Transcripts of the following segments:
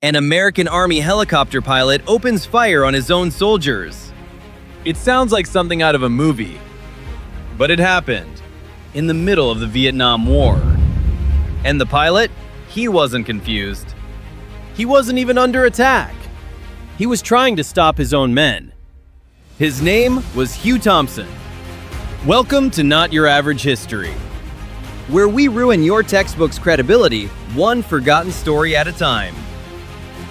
An American Army helicopter pilot opens fire on his own soldiers. It sounds like something out of a movie, but it happened In the middle of the Vietnam War. And the pilot? He wasn't confused. He wasn't even under attack. He was trying to stop his own men. His name was Hugh Thompson. Welcome to Not Your Average History, where we ruin your textbook's credibility one forgotten story at a time.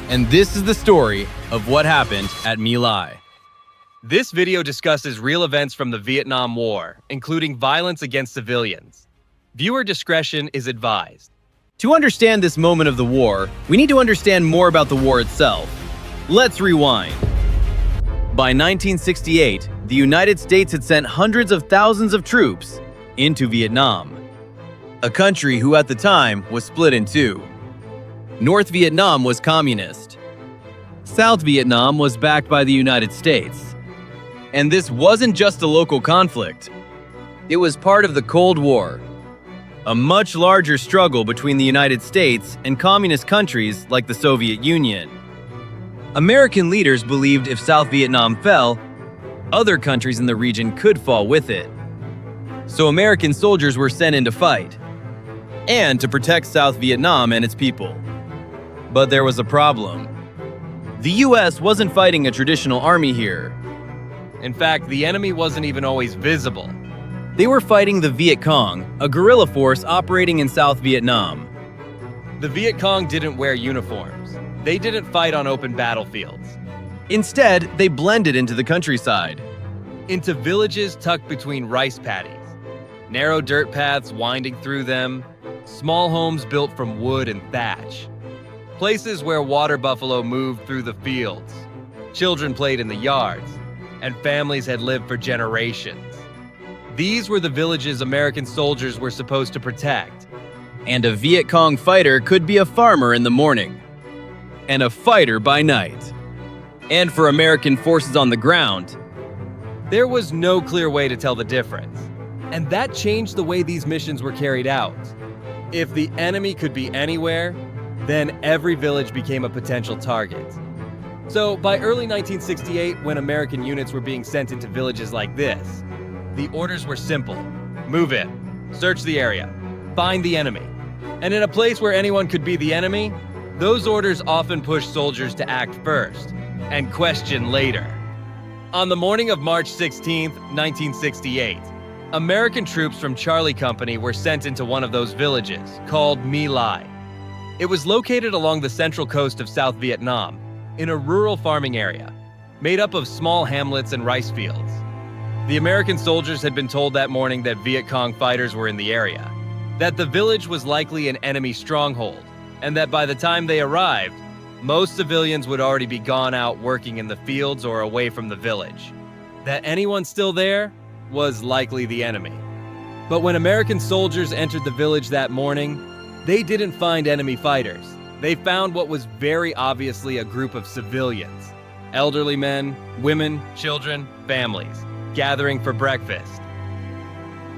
and this is the story of what happened at My Lai. This video discusses real events from the Vietnam War, including violence against civilians. Viewer discretion is advised. To understand this moment of the war, we need to understand more about the war itself. Let's rewind. By 1968, the United States had sent hundreds of thousands of troops into Vietnam, a country who at the time was split in two. North Vietnam was communist. South Vietnam was backed by the United States. And this wasn't just a local conflict. It was part of the Cold War, a much larger struggle between the United States and communist countries like the Soviet Union. American leaders believed if South Vietnam fell, other countries in the region could fall with it. So American soldiers were sent in to fight, and to protect South Vietnam and its people. But there was a problem. The US wasn't fighting a traditional army here. In fact, the enemy wasn't even always visible. They were fighting the Viet Cong, a guerrilla force operating in South Vietnam. The Viet Cong didn't wear uniforms. They didn't fight on open battlefields. Instead, they blended into the countryside. Into villages tucked between rice paddies. Narrow dirt paths winding through them. Small homes built from wood and thatch. Places where water buffalo moved through the fields. Children played in the yards. And families had lived for generations. These were the villages American soldiers were supposed to protect. And a Viet Cong fighter could be a farmer in the morning, and a fighter by night. And for American forces on the ground, there was no clear way to tell the difference. And that changed the way these missions were carried out. If the enemy could be anywhere, then every village became a potential target. So by early 1968, when American units were being sent into villages like this, the orders were simple. Move in, search the area, find the enemy. And in a place where anyone could be the enemy, those orders often pushed soldiers to act first and question later. On the morning of March 16, 1968, American troops from Charlie Company were sent into one of those villages, called My Lai. It was located along the central coast of South Vietnam, in a rural farming area, made up of small hamlets and rice fields. The American soldiers had been told that morning that Viet Cong fighters were in the area, that the village was likely an enemy stronghold, and that by the time they arrived, most civilians would already be gone out working in the fields or away from the village. That anyone still there was likely the enemy. But when American soldiers entered the village that morning, they didn't find enemy fighters. They found what was very obviously a group of civilians. Elderly men, women, children, families, gathering for breakfast.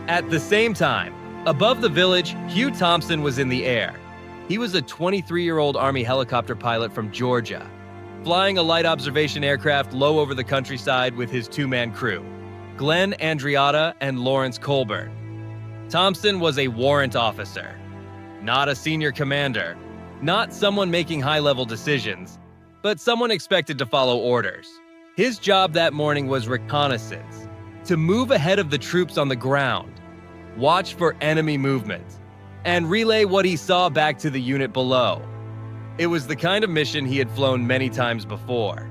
At the same time, above the village, Hugh Thompson was in the air. He was a 23-year-old Army helicopter pilot from Georgia, flying a light observation aircraft low over the countryside with his two-man crew, Glenn Andriotta and Lawrence Colburn. Thompson was a warrant officer, not a senior commander, not someone making high-level decisions, but someone expected to follow orders. His job that morning was reconnaissance, to move ahead of the troops on the ground, watch for enemy movement, and relay what he saw back to the unit below. It was the kind of mission he had flown many times before.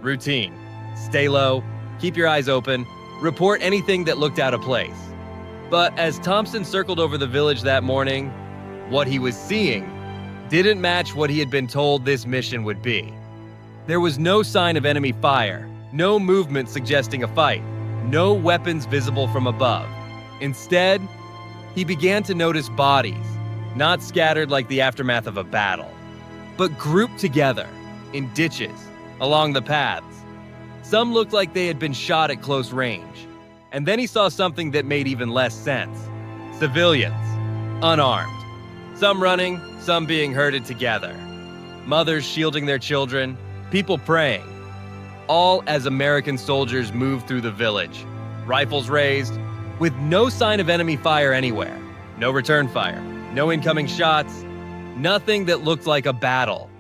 Routine. Stay low, keep your eyes open, report anything that looked out of place. But as Thompson circled over the village that morning, what he was seeing didn't match what he had been told this mission would be. There was no sign of enemy fire, no movement suggesting a fight, no weapons visible from above. Instead, he began to notice bodies, not scattered like the aftermath of a battle, but grouped together in ditches along the paths. Some looked like they had been shot at close range. And then he saw something that made even less sense. Civilians, unarmed. Some running, some being herded together. mothers shielding their children, people praying. All as American soldiers moved through the village, rifles raised, with no sign of enemy fire anywhere. No return fire, no incoming shots, nothing that looked like a battle.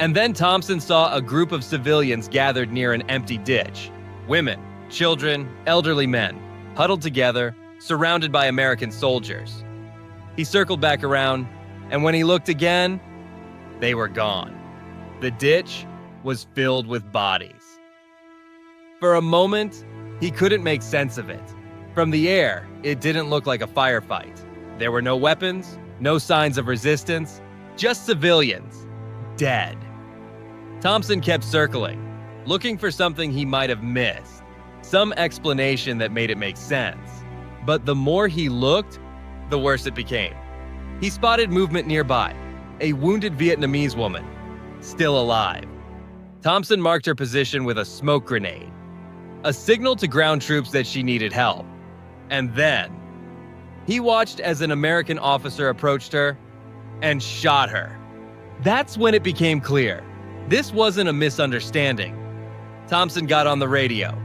And then Thompson saw a group of civilians gathered near an empty ditch. Women, children, elderly men, huddled together, surrounded by American soldiers. He circled back around, and when he looked again, they were gone. The ditch was filled with bodies. For a moment, he couldn't make sense of it. From the air, it didn't look like a firefight. There were no weapons, no signs of resistance, just civilians, dead. Thompson kept circling, looking for something he might have missed, some explanation that made it make sense. But the more he looked, the worse it became. He spotted movement nearby, a wounded Vietnamese woman, still alive. Thompson marked her position with a smoke grenade, a signal to ground troops that she needed help. And then, he watched as an American officer approached her and shot her. That's when it became clear. This wasn't a misunderstanding. Thompson got on the radio,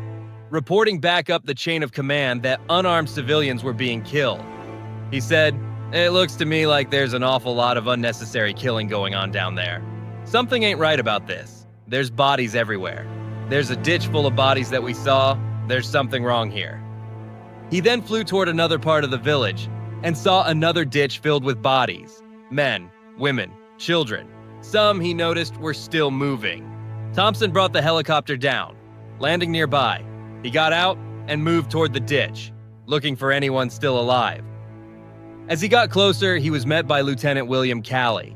reporting back up the chain of command that unarmed civilians were being killed. He said, "It looks to me like there's an awful lot of unnecessary killing going on down there. Something ain't right about this. There's bodies everywhere. There's a ditch full of bodies that we saw. There's something wrong here." He then flew toward another part of the village and saw another ditch filled with bodies. Men, women, children. Some, he noticed, were still moving. Thompson brought the helicopter down, landing nearby. He got out and moved toward the ditch, looking for anyone still alive. As he got closer, he was met by Lieutenant William Calley.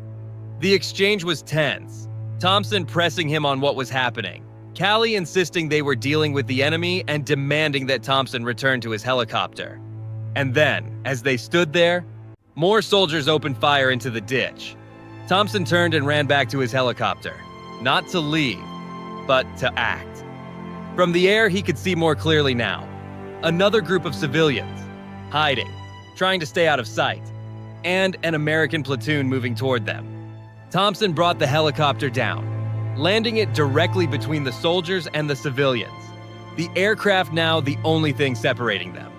The exchange was tense, Thompson pressing him on what was happening, Calley insisting they were dealing with the enemy and demanding that Thompson return to his helicopter. And then, as they stood there, more soldiers opened fire into the ditch. Thompson turned and ran back to his helicopter, not to leave, but to act. From the air, he could see more clearly now. Another group of civilians, hiding, trying to stay out of sight, and an American platoon moving toward them. Thompson brought the helicopter down, landing it directly between the soldiers and the civilians, the aircraft now the only thing separating them.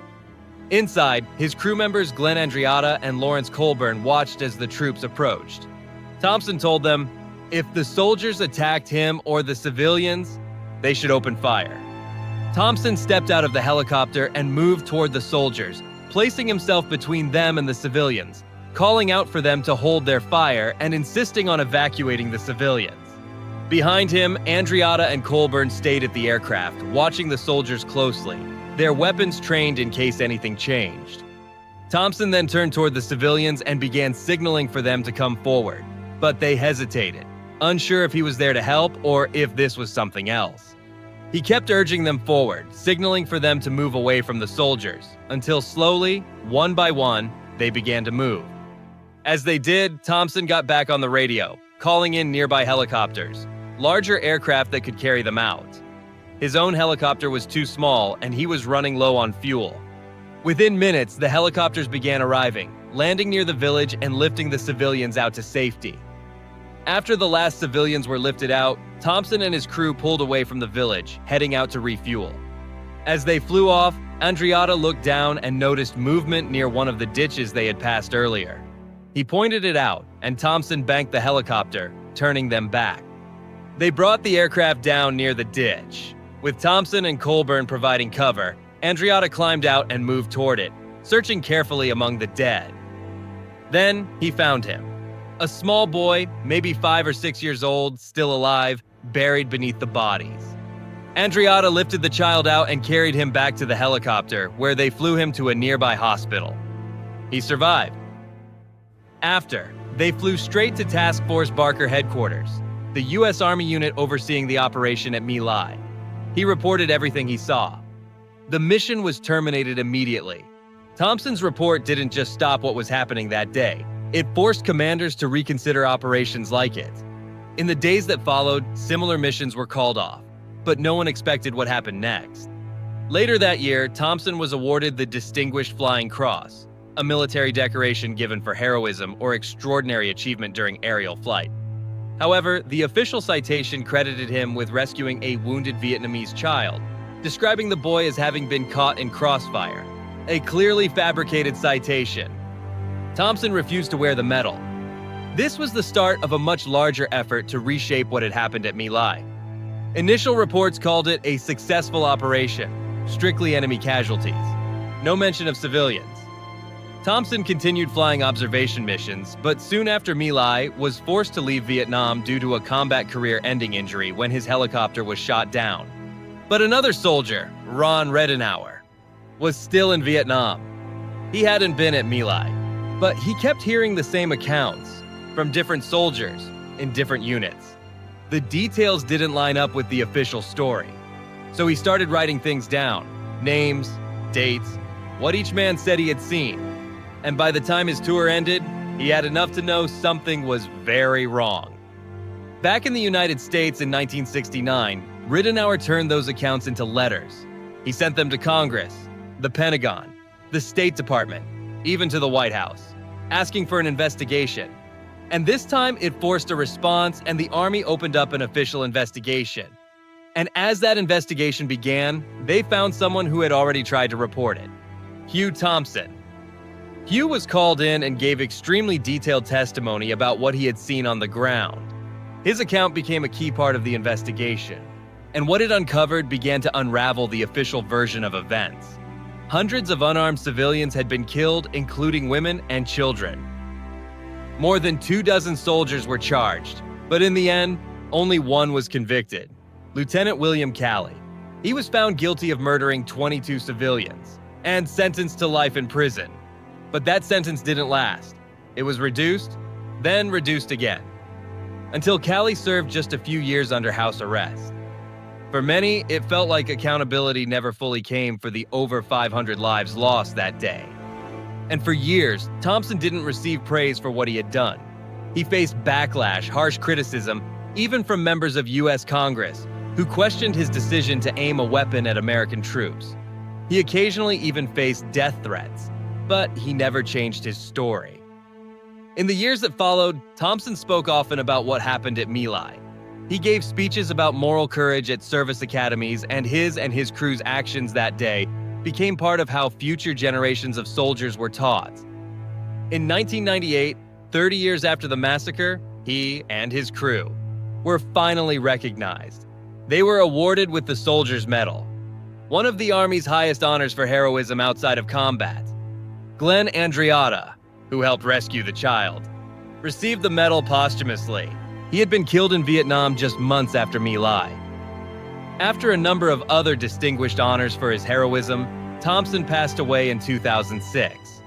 Inside, his crew members Glenn Andreatta and Lawrence Colburn watched as the troops approached. Thompson told them, if the soldiers attacked him or the civilians, they should open fire. Thompson stepped out of the helicopter and moved toward the soldiers, placing himself between them and the civilians, calling out for them to hold their fire and insisting on evacuating the civilians. Behind him, Andreatta and Colburn stayed at the aircraft, watching the soldiers closely, their weapons trained in case anything changed. Thompson then turned toward the civilians and began signaling for them to come forward, but they hesitated, unsure if he was there to help or if this was something else. He kept urging them forward, signaling for them to move away from the soldiers, until slowly, one by one, they began to move. As they did, Thompson got back on the radio, calling in nearby helicopters, larger aircraft that could carry them out. His own helicopter was too small, and he was running low on fuel. Within minutes, the helicopters began arriving, landing near the village and lifting the civilians out to safety. After the last civilians were lifted out, Thompson and his crew pulled away from the village, heading out to refuel. As they flew off, Andreatta looked down and noticed movement near one of the ditches they had passed earlier. He pointed it out, and Thompson banked the helicopter, turning them back. They brought the aircraft down near the ditch. With Thompson and Colburn providing cover, Andreatta climbed out and moved toward it, searching carefully among the dead. Then he found him. A small boy, maybe 5 or 6 years old, still alive, buried beneath the bodies. Andreatta lifted the child out and carried him back to the helicopter, where they flew him to a nearby hospital. He survived. After, they flew straight to Task Force Barker headquarters, the U.S. Army unit overseeing the operation at My Lai. He reported everything he saw. The mission was terminated immediately. Thompson's report didn't just stop what was happening that day. It forced commanders to reconsider operations like it. In the days that followed, similar missions were called off, but no one expected what happened next. Later that year, Thompson was awarded the Distinguished Flying Cross, a military decoration given for heroism or extraordinary achievement during aerial flight. However, the official citation credited him with rescuing a wounded Vietnamese child, describing the boy as having been caught in crossfire, a clearly fabricated citation. Thompson refused to wear the medal. This was the start of a much larger effort to reshape what had happened at My Lai. Initial reports called it a successful operation, strictly enemy casualties. No mention of civilians. Thompson continued flying observation missions, but soon after My Lai was forced to leave Vietnam due to a combat career-ending injury when his helicopter was shot down. But another soldier, Ron Redenauer, was still in Vietnam. He hadn't been at My Lai, but he kept hearing the same accounts from different soldiers in different units. The details didn't line up with the official story, so he started writing things down, names, dates, what each man said he had seen. And by the time his tour ended, he had enough to know something was very wrong. Back in the United States in 1969, Redenauer turned those accounts into letters. He sent them to Congress, the Pentagon, the State Department, even to the White House, asking for an investigation. And this time it forced a response, and the Army opened up an official investigation. And as that investigation began, they found someone who had already tried to report it: Hugh Thompson. Hugh was called in and gave extremely detailed testimony about what he had seen on the ground. His account became a key part of the investigation, and what it uncovered began to unravel the official version of events. Hundreds of unarmed civilians had been killed, including women and children. More than 24 soldiers were charged, but in the end, only one was convicted: Lieutenant William Calley. He was found guilty of murdering 22 civilians and sentenced to life in prison. But that sentence didn't last. It was reduced, then reduced again, until Calley served just a few years under house arrest. For many, it felt like accountability never fully came for the over 500 lives lost that day. And for years, Thompson didn't receive praise for what he had done. He faced backlash, harsh criticism, even from members of U.S. Congress, who questioned his decision to aim a weapon at American troops. He occasionally even faced death threats, but he never changed his story. In the years that followed, Thompson spoke often about what happened at My Lai. He gave speeches about moral courage at service academies, and his crew's actions that day became part of how future generations of soldiers were taught. In 1998, 30 years after the massacre, he and his crew were finally recognized. They were awarded with the Soldier's Medal, one of the Army's highest honors for heroism outside of combat. Glenn Andreatta, who helped rescue the child, received the medal posthumously. He had been killed in Vietnam just months after My Lai. After a number of other distinguished honors for his heroism, Thompson passed away in 2006.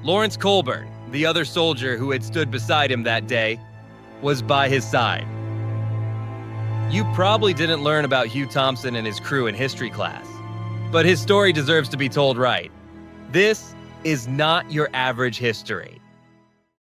Lawrence Colburn, the other soldier who had stood beside him that day, was by his side. You probably didn't learn about Hugh Thompson and his crew in history class, but his story deserves to be told right. This is not your average history.